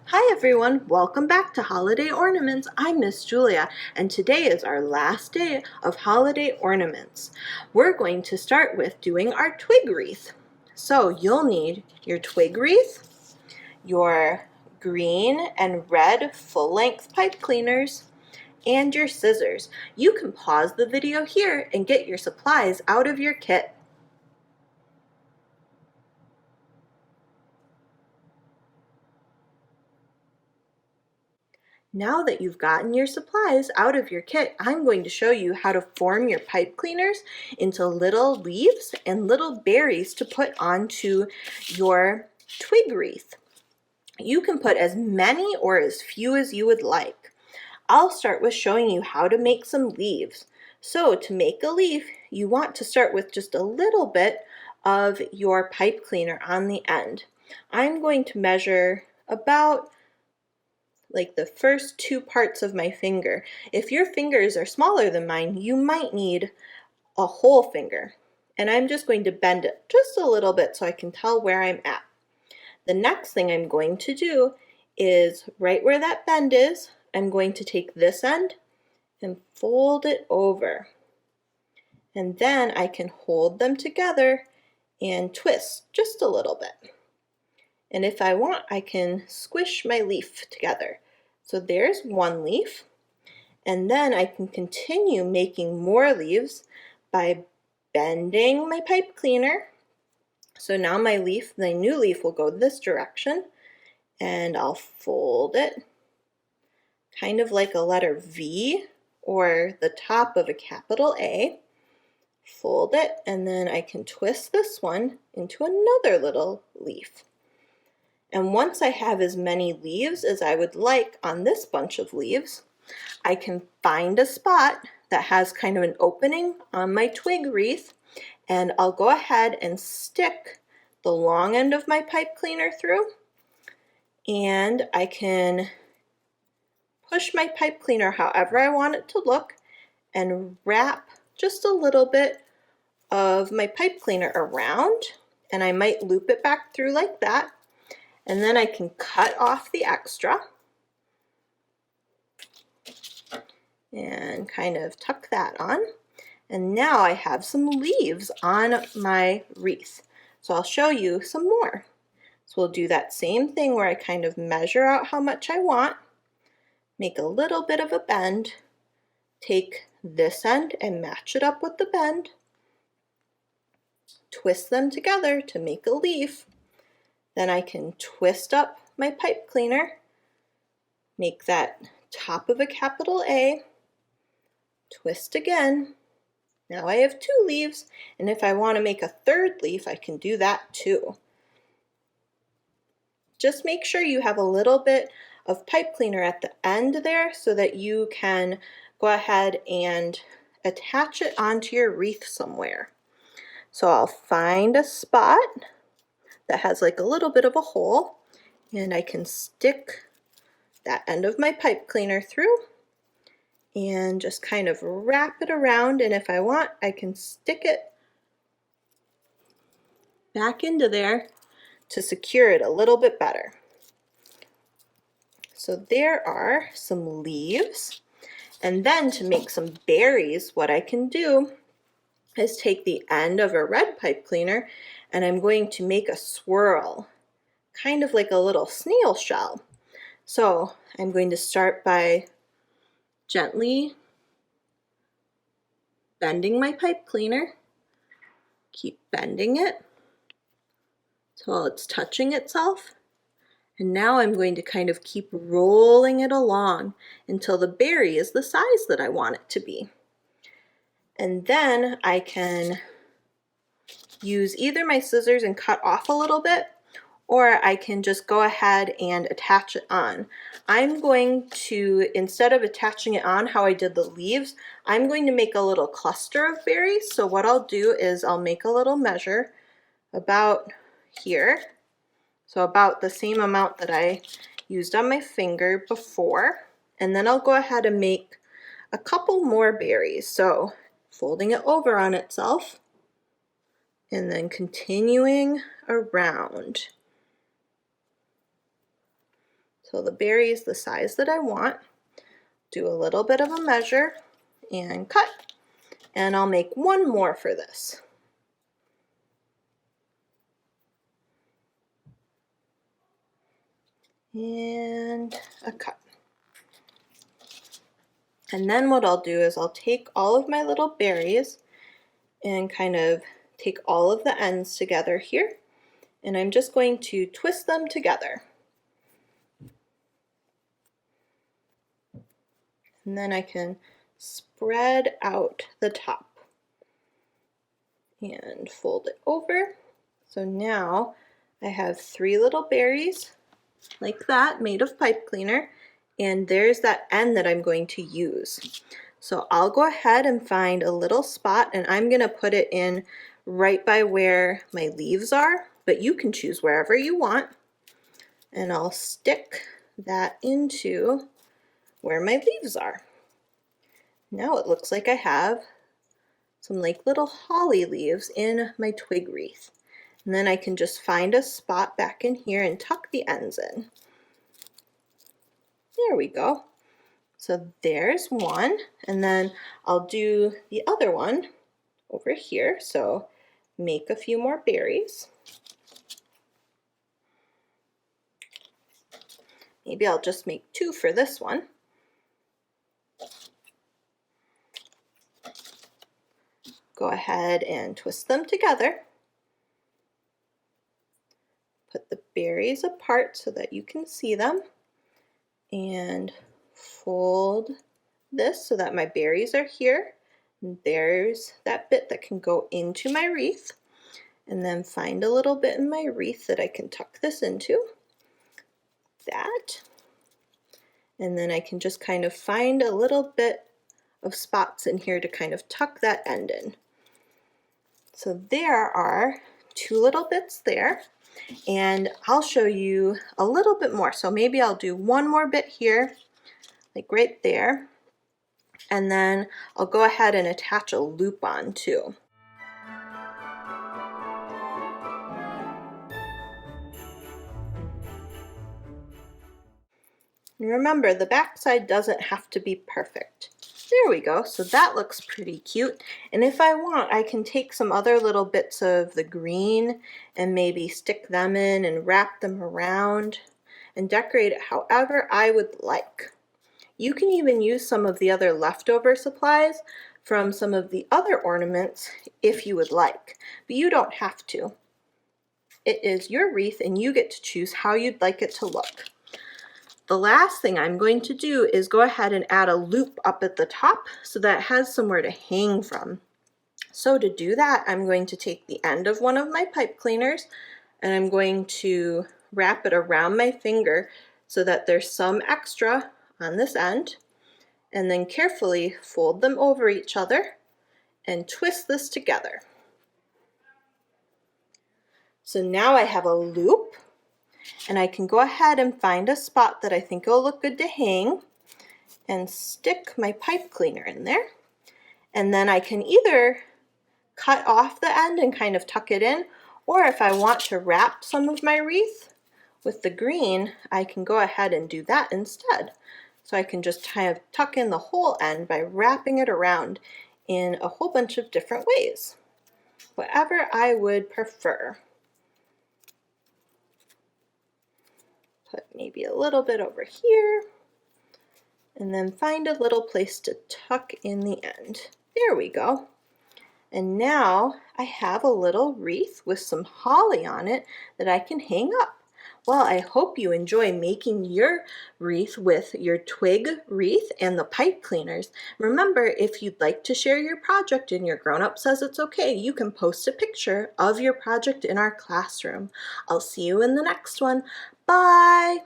Hi everyone, welcome back to Holiday Ornaments. I'm Miss Julia, and today is our last day of Holiday Ornaments. We're going to start with doing our twig wreath. So you'll need your twig wreath, your green and red full-length pipe cleaners, and your scissors. You can pause the video here and get your supplies out of your kit. Now that you've gotten your supplies out of your kit, I'm going to show you how to form your pipe cleaners into little leaves and little berries to put onto your twig wreath. You can put as many or as few as you would like. I'll start with showing you how to make some leaves. So to make a leaf, you want to start with just a little bit of your pipe cleaner on the end. I'm going to measure about like the first two parts of my finger. If your fingers are smaller than mine, you might need a whole finger. And I'm just going to bend it just a little bit so I can tell where I'm at. The next thing I'm going to do is right where that bend is, I'm going to take this end and fold it over. And then I can hold them together and twist just a little bit. And if I want, I can squish my leaf together. So there's one leaf, and then I can continue making more leaves by bending my pipe cleaner. So now my new leaf will go this direction, and I'll fold it kind of like a letter V or the top of a capital A. Fold it, and then I can twist this one into another little leaf. And once I have as many leaves as I would like on this bunch of leaves, I can find a spot that has kind of an opening on my twig wreath, and I'll go ahead and stick the long end of my pipe cleaner through, and I can push my pipe cleaner however I want it to look and wrap just a little bit of my pipe cleaner around, and I might loop it back through like that. And then I can cut off the extra and kind of tuck that on. And now I have some leaves on my wreath. So I'll show you some more. So we'll do that same thing where I kind of measure out how much I want, make a little bit of a bend, take this end and match it up with the bend, twist them together to make a leaf. Then I can twist up my pipe cleaner, make that top of a capital A, twist again. Now I have two leaves, and if I want to make a third leaf, I can do that too. Just make sure you have a little bit of pipe cleaner at the end there so that you can go ahead and attach it onto your wreath somewhere. So I'll find a spot that has like a little bit of a hole, and I can stick that end of my pipe cleaner through and just kind of wrap it around, and if I want, I can stick it back into there to secure it a little bit better. So there are some leaves, and then to make some berries, what I can do is take the end of a red pipe cleaner and I'm going to make a swirl, kind of like a little snail shell. So I'm going to start by gently bending my pipe cleaner, keep bending it till it's touching itself, and now I'm going to kind of keep rolling it along until the berry is the size that I want it to be. And then I can use either my scissors and cut off a little bit, or I can just go ahead and attach it on. I'm going to, instead of attaching it on how I did the leaves, I'm going to make a little cluster of berries. So what I'll do is I'll make a little measure about here, so about the same amount that I used on my finger before, and then I'll go ahead and make a couple more berries. So folding it over on itself and then continuing around. So the berry is the size that I want. Do a little bit of a measure and cut. And I'll make one more for this. And a cut. And then what I'll do is I'll take all of my little berries and kind of take all of the ends together here, and I'm just going to twist them together. And then I can spread out the top and fold it over. So now I have 3 little berries like that made of pipe cleaner, and there's that end that I'm going to use. So I'll go ahead and find a little spot, and I'm going to put it in right by where my leaves are, but you can choose wherever you want. And I'll stick that into where my leaves are. Now it looks like I have some like little holly leaves in my twig wreath. And then I can just find a spot back in here and tuck the ends in. There we go. So there's one, and then I'll do the other one over here. So make a few more berries. Maybe I'll just make 2 for this one. Go ahead and twist them together. Put the berries apart so that you can see them, and fold this so that my berries are here. And there's that bit that can go into my wreath, and then find a little bit in my wreath that I can tuck this into. That. And then I can just kind of find a little bit of spots in here to kind of tuck that end in. So there are 2 little bits there, and I'll show you a little bit more. So maybe I'll do one more bit here, like right there, and then I'll go ahead and attach a loop on too. And remember, the back side doesn't have to be perfect. There we go, so that looks pretty cute. And if I want, I can take some other little bits of the green and maybe stick them in and wrap them around and decorate it however I would like. You can even use some of the other leftover supplies from some of the other ornaments if you would like, but you don't have to. It is your wreath and you get to choose how you'd like it to look. The last thing I'm going to do is go ahead and add a loop up at the top so that it has somewhere to hang from. So to do that, I'm going to take the end of one of my pipe cleaners and I'm going to wrap it around my finger so that there's some extra on this end, and then carefully fold them over each other and twist this together. So now I have a loop, and I can go ahead and find a spot that I think will look good to hang and stick my pipe cleaner in there. And then I can either cut off the end and kind of tuck it in, or if I want to wrap some of my wreath with the green, I can go ahead and do that instead. So I can just kind of tuck in the whole end by wrapping it around in a whole bunch of different ways, whatever I would prefer. Put maybe a little bit over here, and then find a little place to tuck in the end. There we go. And now I have a little wreath with some holly on it that I can hang up. Well, I hope you enjoy making your wreath with your twig wreath and the pipe cleaners. Remember, if you'd like to share your project and your grown-up says it's okay, you can post a picture of your project in our classroom. I'll see you in the next one. Bye!